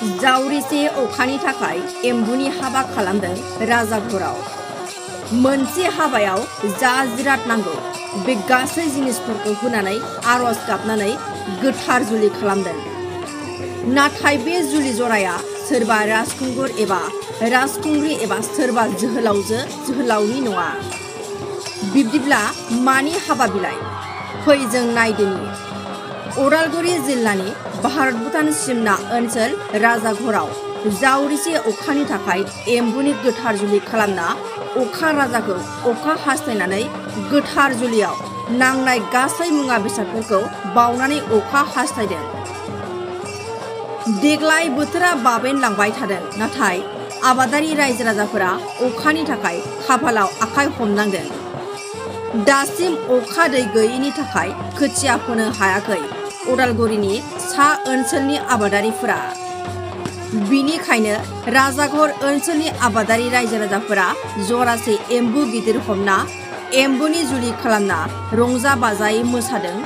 जावरिसे अखानि थाखाय एम्बुनि हाबा खालामदों राजाघराव। मोनसे हाबायाव जा जिराद नांगौ बे गासै जिनिसफोरखौ होनानै आरज गाबनानै गोथार जुलि खालामदों। नाथाय बे जुलि जराया सोरबा राजखुंगुर एबा राजखुंग्रि एबा सोरबा जोहोलावजो जोहोलावनि नङा। बिब्दिब्ला मानि हाबा बिलाइ? फै जों नायदोनि। उदालगुरि जिल्लानि भारत भुटान सिमना ओनसोल राजाघराव जावरिसे अखानि थाखाय एम्बुनि गोथार जुलि खालामना अखा राजाखौ अखा हास्थायनानै गोथार जुलियाव नांनाय गासै मुवा बेसादफोरखौ बावनानै अखा हास्थायदों। देग्लाय बोथोरा बाबेनलांबाय थादों, नाथाय आबादारि रायजो राजाफोरा अखानि थाखाय खाफालाव आखाइ हमनांदों। दासिम अखा दै गैयैनि थाखाय खोथिया फोनो हायाखै उदालगुरिनि सा ओनसोलनि आबादारिफोरा। बिनिखायनो राजाघर ओनसोलनि आबादारि रायजो राजाफोरा जरासे एम्बु गिदिर हमना एम्बुनि जुलि खालामना रंजा बाजायै मोसादों,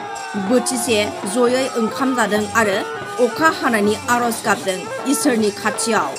बोथिसे जयै ओंखाम जादों आरो अखा हानायनि आरज गाबदों इसोरनि खाथियाव।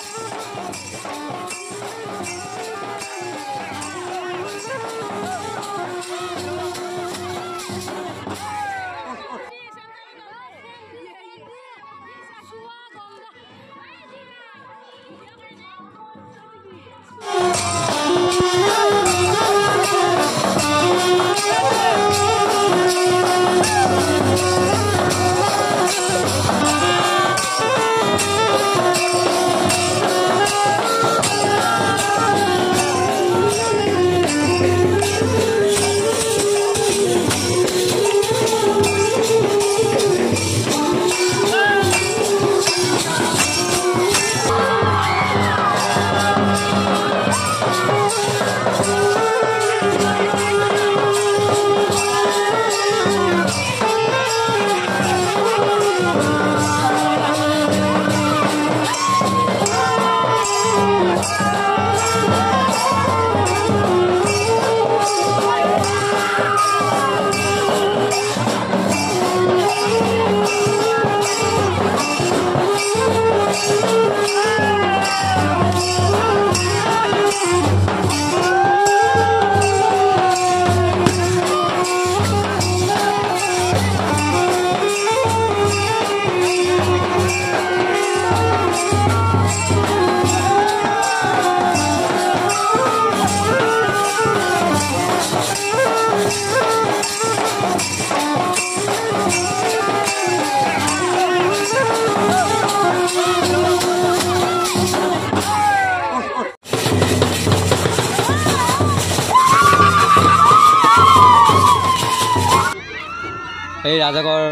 এই ৰাজাঘৰ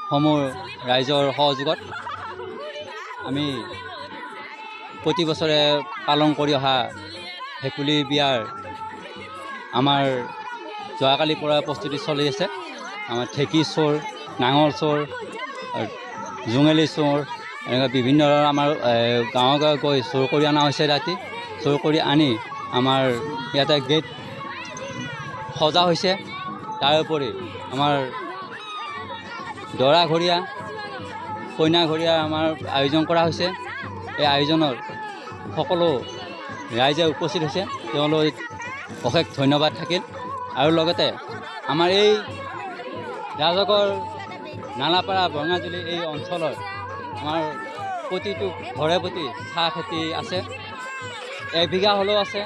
সমূহ ৰাইজৰ সহযোগত আমি প্ৰতি বছৰে পালন কৰি অহা ভেকুলী বিয়াৰ আমাৰ যোৱাকালিৰ পৰা প্ৰস্তুতি চলি আছে। আমাৰ ঢেঁকী চোৰ, নাঙল চোৰ, জোঙেলী চোৰ, এনেকুৱা বিভিন্ন আমাৰ গাঁৱে গাঁৱে গৈ চোৰ কৰি অনা হৈছে। ৰাতি চোৰ কৰি আনি আমাৰ ইয়াতে গেট সজা হৈছে। তাৰোপৰি আমাৰ দৰা ঘৰীয়া, কইনা ঘৰীয়া আমাৰ আয়োজন কৰা হৈছে। এই আয়োজনৰ সকলো ৰাইজে উপস্থিত হৈছে, তেওঁলোক অশেষ ধন্যবাদ থাকিল। আৰু লগতে আমাৰ এই ৰাজাঘৰ নালাপাৰা বৰঙাজুলি এই অঞ্চলৰ আমাৰ প্ৰতিটো ঘৰে প্ৰতি চাহ খেতি আছে। এবিঘা হ'লেও আছে,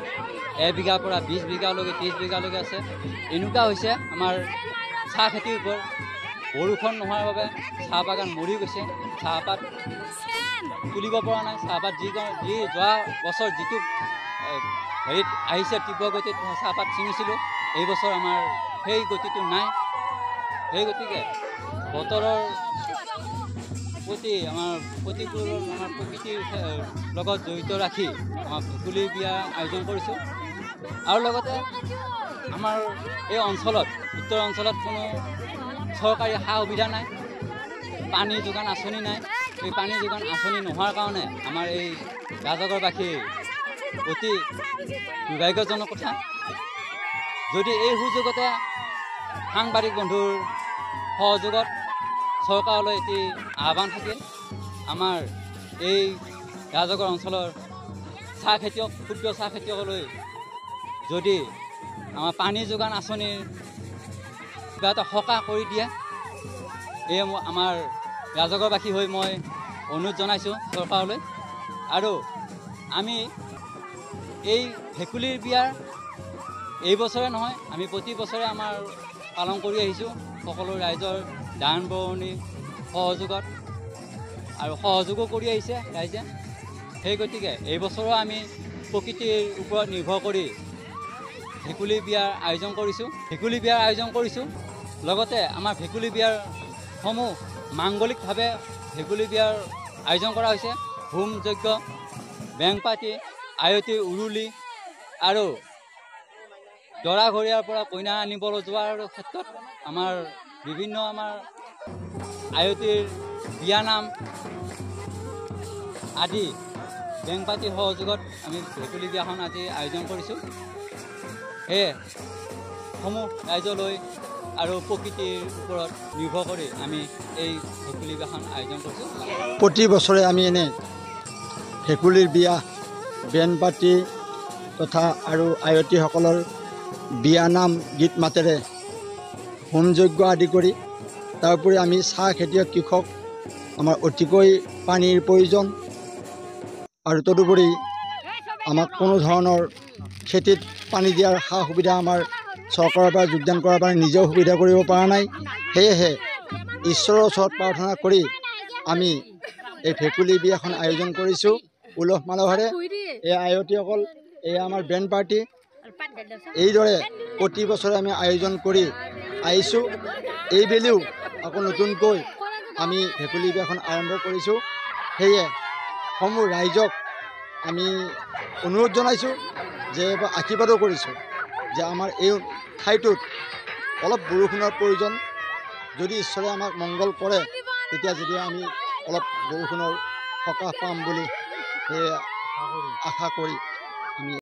এবিঘাৰ পৰা 20 বিঘালৈকে 30 বিঘালৈকে আছে। এনেকুৱা হৈছে আমাৰ চাহ খেতিৰ ওপৰত বৰষুণ নোহোৱাৰ বাবে চাহ বাগান মৰি গৈছে। চাহপাত তুলিব পৰা নাই। চাহপাত যি যোৱা বছৰ যিটো হেৰিত আহিছে তীব্ৰ গতিত চাহপাত ছিঙিছিলোঁ, এই বছৰ আমাৰ সেই গতিটো নাই। সেই গতিকে বতৰৰ প্ৰতি আমাৰ প্ৰতিকূল আমাৰ প্ৰকৃতিৰ লগত জড়িত ৰাখি আমাৰ ভেকুলী বিয়া আয়োজন কৰিছোঁ। আৰু লগতে আমাৰ এই অঞ্চলত উত্তৰ অঞ্চলত কোনো চৰকাৰী সা সুবিধা নাই, পানী যোগান আঁচনি নাই। এই পানী যোগান আঁচনি নোহোৱাৰ কাৰণে আমাৰ এই ৰাজাঘৰবাসীৰ অতি দুৰ্ভাগ্যজনক কথা। যদি এই সুযোগতে সাংবাদিক বন্ধুৰ সহযোগত চৰকাৰলৈ এটি আহ্বান থাকিল, আমাৰ এই ৰাজগড় অঞ্চলৰ চাহ খেতিয়ক ক্ষুদ্ৰ চাহ খেতিয়কলৈ যদি আমাৰ পানী যোগান আঁচনিৰ কিবা এটা সকাহ কৰি দিয়ে, এয়ে আমাৰ ৰাজগড়বাসী হৈ মই অনুৰোধ জনাইছোঁ চৰকাৰলৈ। আৰু আমি এই ভেকুলীৰ বিয়াৰ এই বছৰে নহয়, আমি প্ৰতি বছৰে আমাৰ পালন কৰি আহিছোঁ সকলো ৰাইজৰ দান বৰঙণি সহযোগত, আৰু সহযোগো কৰি আহিছে ৰাইজে। সেই গতিকে এই বছৰো আমি প্ৰকৃতিৰ ওপৰত নিৰ্ভৰ কৰি ভেকুলী বিয়াৰ আয়োজন কৰিছোঁ। লগতে আমাৰ ভেকুলী বিয়াৰসমূহ মাংগলিকভাৱে ভেকুলী বিয়াৰ আয়োজন কৰা হৈছে। হোম যজ্ঞ, বেং পাতি, আয়তী উৰুলি আৰু দৰা ঘৰীয়াৰ পৰা কইনা আনিবলৈ যোৱাৰ ক্ষেত্ৰত আমাৰ বিভিন্ন আয়তীৰ বিয়ানাম আদি বেং পাতিৰ সহযোগত আমি ভেকুলী বিয়াখন আজি আয়োজন কৰিছোঁ। সেয়ে সমূহ ৰাইজলৈ আৰু প্ৰকৃতিৰ ওপৰত নিৰ্ভৰ কৰি আমি এই ভেকুলী বিয়াখন আয়োজন কৰিছোঁ। প্ৰতি বছৰে আমি এনে ভেকুলীৰ বিয়া, বেন পাতি তথা আৰু আয়তীসকলৰ বিয়ানাম গীত মাতেৰে হোম যজ্ঞ আদি কৰি, তাৰোপৰি আমি চাহ খেতিয়ক কৃষক, আমাৰ অতিকৈ পানীৰ প্ৰয়োজন, আৰু তদুপৰি আমাক কোনো ধৰণৰ খেতিত পানী দিয়াৰ সা সুবিধা আমাৰ চৰকাৰৰ পৰা যোগদান কৰাৰ পৰা নিজেও সুবিধা কৰিব পৰা নাই। সেয়েহে ঈশ্বৰৰ ওচৰত প্ৰাৰ্থনা কৰি আমি এই ভেকুলী বিয়াখন আয়োজন কৰিছোঁ উলহ মালহেৰে। এই আয়তীসকল, এই আমাৰ বেণ্ড পাৰ্টি, এইদৰে প্ৰতি বছৰে আমি আয়োজন কৰি আহিছোঁ। এইবেলিও আকৌ নতুনকৈ আমি ভেকুলী বিয়াখন আৰম্ভ কৰিছোঁ। সেয়ে সমূহ ৰাইজক আমি অনুৰোধ জনাইছোঁ যে আশীৰ্বাদো কৰিছোঁ যে আমাৰ এই ঠাইটোত অলপ বৰষুণৰ প্ৰয়োজন। যদি ঈশ্বৰে আমাক মংগল কৰে, তেতিয়া আমি অলপ বৰষুণৰ সকাহ পাম বুলি আশা কৰি